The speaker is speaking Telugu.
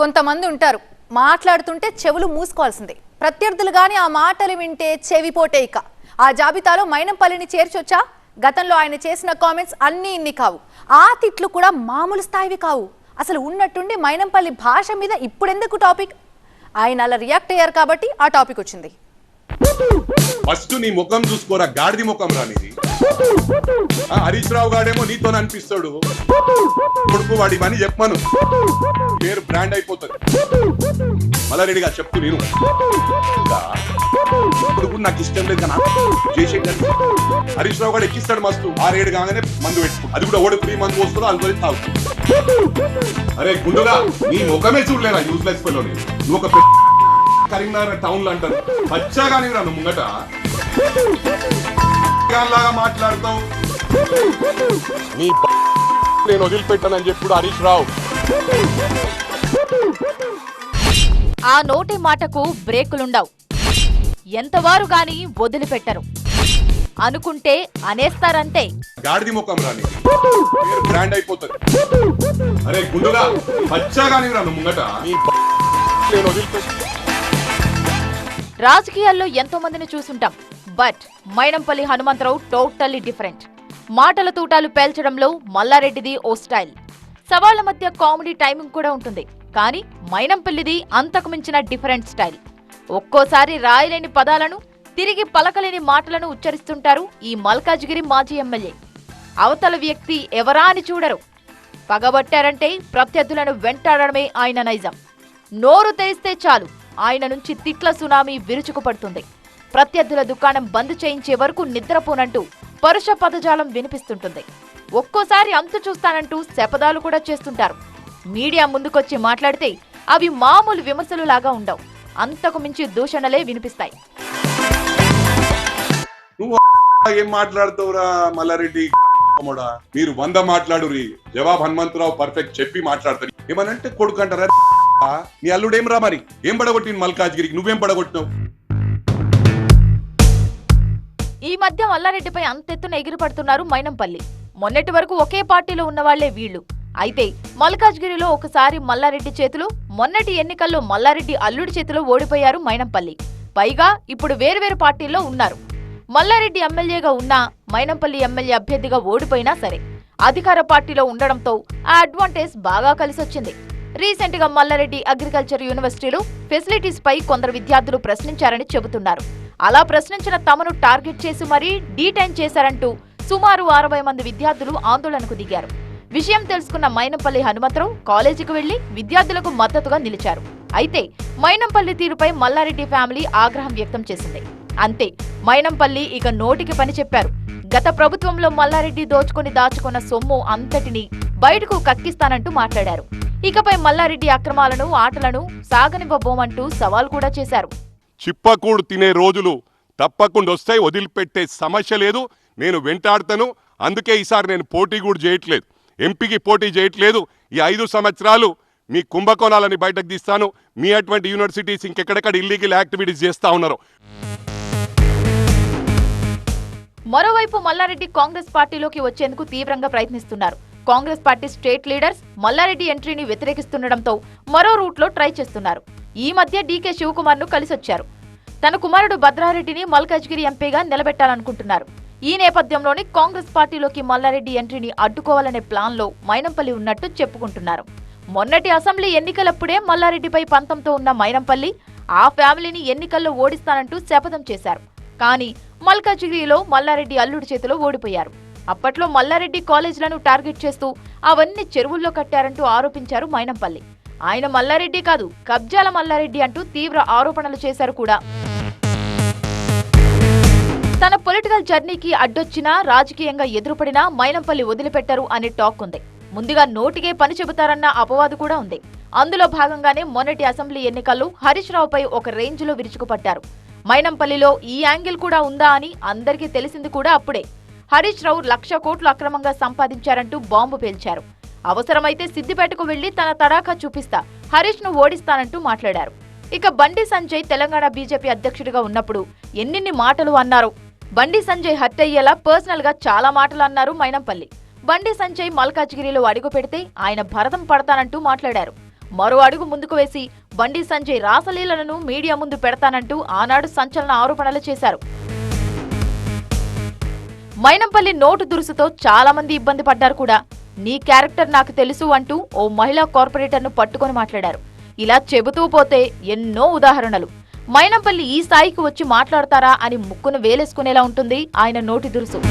కొంతమంది ఉంటారు మాట్లాడుతుంటే చెవులు మూసుకోవాల్సిందే. ప్రత్యర్థులు గాని ఆ మాటలు వింటే చెవిపోటే ఇక. ఆ జాబితాలో మైనంపల్లిని చేర్చొచ్చా? గతంలో ఆయన చేసిన కామెంట్స్ అన్నీ ఇన్ని కావు. ఆ తిట్లు కూడా మామూలు స్థాయివి కావు. అసలు ఉన్నట్టుండి మైనంపల్లి భాష మీద ఇప్పుడెందుకు టాపిక్? ఆయన అలా రియాక్ట్ అయ్యారు కాబట్టి ఆ టాపిక్ వచ్చింది. ఫస్ట్ నీ ముఖం చూసుకోరా, గాడిది ముఖం రానిది. హరీష్ రావు గాడేమో నీతో అనిపిస్తాడు, కొడుకు వాడి పని చెప్పమను, పేరు బ్రాండ్ అయిపోతుంది. మల్లారెడ్డిగా చెప్తూ నేను ఇప్పుడు నాకు ఇష్టం లేదు కానీ చేసే హరీష్ రావు గారు ఎక్కిస్తాడు మస్తు. 6-7 కాగానే మందు పెట్టుకో, అది కూడా ఓడి 3 మంది వస్తుందో అందులో తాగు. అరే గుండుగా నీ ముఖమే చూడలేరా యూజ్లెస్ పిల్లని. నువ్వు ఒక కరీంనగర్ టౌన్ లో అంటారు పచ్చాగాని రాను ముంగట లాగా మాట్లాడతావు. నీ నేను వదిలిపెట్టానని చెప్పుడు హరీష్ రావు. ఆ నోటి మాటకు బ్రేకులుండవు. ఎంతవారు గాని వదిలిపెట్టరు. అనుకుంటే అనేస్తారంతే. గాడిది ముఖం రాని పేరు బ్రాండ్ అయిపోతుంది. అరే గుండుగా పచ్చాగాని రాను ముంగట నేను వదిలిపెట్టాను. రాజకీయాల్లో ఎంతో మందిని చూసుంటాం. But Mynampally Hanumantha Rao totally different. మాటల తూటాలు పేల్చడంలో మల్లారెడ్డిది ఓ స్టైల్. సవాళ్ల మధ్య కామెడీ టైమింగ్ కూడా ఉంటుంది. కానీ మైనంపల్లిది అంతకు మించిన డిఫరెంట్ స్టైల్. ఒక్కోసారి రాయలేని పదాలను, తిరిగి పలకలేని మాటలను ఉచ్చరిస్తుంటారు ఈ మల్కాజ్గిరి మాజీ ఎమ్మెల్యే. అవతల వ్యక్తి ఎవరా అని చూడరు. పగబట్టారంటే ప్రత్యర్థులను వెంటాడడమే ఆయన నైజం. నోరు తెరిస్తే చాలు ఆయన నుంచి తిట్ల సునామీ విరుచుకుపడుతుంది. ప్రత్యర్థుల దుకాణం బంద్ చేయించే వరకు నిద్రపోనంటూ పరుష పదజాలం వినిపిస్తుంటుంది. ఒక్కోసారి అంతు చూస్తానంటూ శపథాలు కూడా చేస్తుంటారు. మీడియా ముందుకొచ్చి మాట్లాడితే అవి మామూలు విమర్శలు లాగా ఉండవు. అంతకు మించి దూషణలే వినిపిస్తాయి. ఏం మాట్లాడుతావురా మల్లారెడ్డి? మీరు 100 మాట్లాడురి, జవాబు హనుమంతరావు పర్ఫెక్ట్ చెప్పి మాట్లాడతారు. ఏమనంటే కొడుకు అంటారా? నీ అల్లుడేం రా మరి? ఏం పడగొట్టింది మల్కాజ్గిరికి? నువ్వేం పడగొట్టినావు? ఈ మధ్య మల్లారెడ్డిపై అంతెత్తున ఎగిరిపడుతున్నారు మైనంపల్లి. మొన్నటి వరకు ఒకే పార్టీలో ఉన్నవాళ్లే వీళ్లు. అయితే మల్కాజ్గిరిలో ఒకసారి మల్లారెడ్డి చేతిలో, మొన్నటి ఎన్నికల్లో మల్లారెడ్డి అల్లుడి చేతిలో ఓడిపోయారు మైనంపల్లి. పైగా ఇప్పుడు వేరువేరు పార్టీల్లో ఉన్నారు. మల్లారెడ్డి ఎమ్మెల్యేగా ఉన్నా, మైనంపల్లి ఎమ్మెల్యే అభ్యర్థిగా ఓడిపోయినా సరే అధికార పార్టీలో ఉండడంతో ఆ అడ్వాంటేజ్ బాగా కలిసొచ్చింది. రీసెంట్ గా మల్లారెడ్డి అగ్రికల్చర్ యూనివర్సిటీలో ఫెసిలిటీస్ పై కొందరు విద్యార్థులు ప్రశ్నించారని చెబుతున్నారు. అలా ప్రశ్నించిన తమను టార్గెట్ చేసి మరీ డీటైన్ చేశారంటూ సుమారు 60 మంది విద్యార్థులు ఆందోళనకు దిగారు. విషయం తెలుసుకున్న మైనంపల్లి హనుమంతరావు కాలేజీకి వెళ్లి విద్యార్థులకు మద్దతుగా నిలిచారు. అయితే మైనంపల్లి తీరుపై మల్లారెడ్డి ఫ్యామిలీ ఆగ్రహం వ్యక్తం చేసింది. అంతే, మైనంపల్లి ఇక నోటికి పని చెప్పారు. గత ప్రభుత్వంలో మల్లారెడ్డి దాచుకున్న సొమ్ము అంతటిని బయటకు కక్కిస్తానంటూ మాట్లాడారు. ఇకపై మల్లారెడ్డి అక్రమాలను, ఆటలను సాగనివ్వబోమంటూ సవాల్ కూడా చేశారు. చిప్పకూడు తినే రోజులు తప్పకుండా వస్తాయి, వదిలిపెట్టే సమస్య లేదు. నేను వెంటాడతాను. అందుకే ఈసారి నేను పోటీ కూడా చేయట్లేదు, ఎంపీకి పోటీ చేయట్లేదు. ఈ 5 సంవత్సరాలు మీ కుంభకోణాలని బయటకు తీస్తాను. మీ అటువంటి యూనివర్సిటీస్ ఇంకెక్కడెక్కడ ఇల్లీగల్ యాక్టివిటీస్ చేస్తా ఉన్నారు. మరోవైపు మల్లారెడ్డి కాంగ్రెస్ పార్టీలోకి వచ్చేందుకు తీవ్రంగా ప్రయత్నిస్తున్నారు. Congress party state leaders Malla Reddy ఎంట్రీని వ్యతిరేకిస్తుండటంతో మరో రూట్లో ట్రై చేస్తున్నారు. ఈ మధ్య డీకే శివకుమార్ ను కలిసొచ్చారు. తన కుమారుడు భద్రారెడ్డిని మల్కాజ్గిరి ఎంపీగా నిలబెట్టాలనుకుంటున్నారు. ఈ నేపథ్యంలోనే కాంగ్రెస్ పార్టీలోకి మల్లారెడ్డి ఎంట్రీని అడ్డుకోవాలనే ప్లాన్ లో మైనంపల్లి ఉన్నట్టు చెప్పుకుంటున్నారు. మొన్నటి అసెంబ్లీ ఎన్నికలప్పుడే మల్లారెడ్డిపై పంతంతో ఉన్న మైనంపల్లి ఆ ఫ్యామిలీని ఎన్నికల్లో ఓడిస్తానంటూ శపథం చేశారు. కానీ మల్కాజ్గిరిలో మల్లారెడ్డి అల్లుడి చేతిలో ఓడిపోయారు. అప్పట్లో మల్లారెడ్డి కాలేజీలను టార్గెట్ చేస్తూ అవన్నీ చెరువుల్లో కట్టారంటూ ఆరోపించారు మైనంపల్లి. ఆయన మల్లారెడ్డి కాదు, కబ్జాల మల్లారెడ్డి అంటూ తీవ్ర ఆరోపణలు చేశారు కూడా. తన పొలిటికల్ జర్నీకి అడ్డొచ్చినా, రాజకీయంగా ఎదురుపడినా మైనంపల్లి వదిలిపెట్టారు అనే టాక్ ఉంది. ముందుగా నోటికే పని చెబుతారన్న అపవాదు కూడా ఉంది. అందులో భాగంగానే మొన్నటి అసెంబ్లీ ఎన్నికల్లో హరీష్ రావుపై ఒక రేంజ్ లో విరుచుకుపడ్డారు. మైనంపల్లిలో ఈ యాంగిల్ కూడా ఉందా అని అందరికీ తెలిసింది కూడా అప్పుడే. హరీష్ రావు 1,00,000 కోట్లు అక్రమంగా సంపాదించారంటూ బాంబు పేల్చారు. అవసరమైతే సిద్దిపేటకు వెళ్లి తన తడాఖా చూపిస్తా, హరీష్ ను ఓడిస్తానంటూ మాట్లాడారు. ఇక బండి సంజయ్ తెలంగాణ బీజేపీ అధ్యక్షుడిగా ఉన్నప్పుడు ఎన్నిన్ని మాటలు అన్నారు. బండి సంజయ్ హర్ట్ అయ్యేలా పర్సనల్ గా చాలా మాటలు అన్నారు మైనంపల్లి. బండి సంజయ్ మల్కాజ్గిరిలో అడుగు పెడితే ఆయన భరతం పడతానంటూ మాట్లాడారు. మరో అడుగు ముందుకు వేసి బండి సంజయ్ రాసలీలలను మీడియా ముందు పెడతానంటూ ఆనాడు సంచలన ఆరోపణలు చేశారు. మైనంపల్లి నోటు దురుసుతో చాలా మంది ఇబ్బంది పడ్డారు కూడా. నీ క్యారెక్టర్ నాకు తెలుసు అంటూ ఓ మహిళా కార్పొరేటర్ను పట్టుకొని మాట్లాడారు. ఇలా చెబుతూ పోతే ఎన్నో ఉదాహరణలు. మైనంపల్లి ఈ స్థాయికి వచ్చి మాట్లాడతారా అని ముక్కును వేలేసుకునేలా ఉంటుంది ఆయన నోటి దురుసు.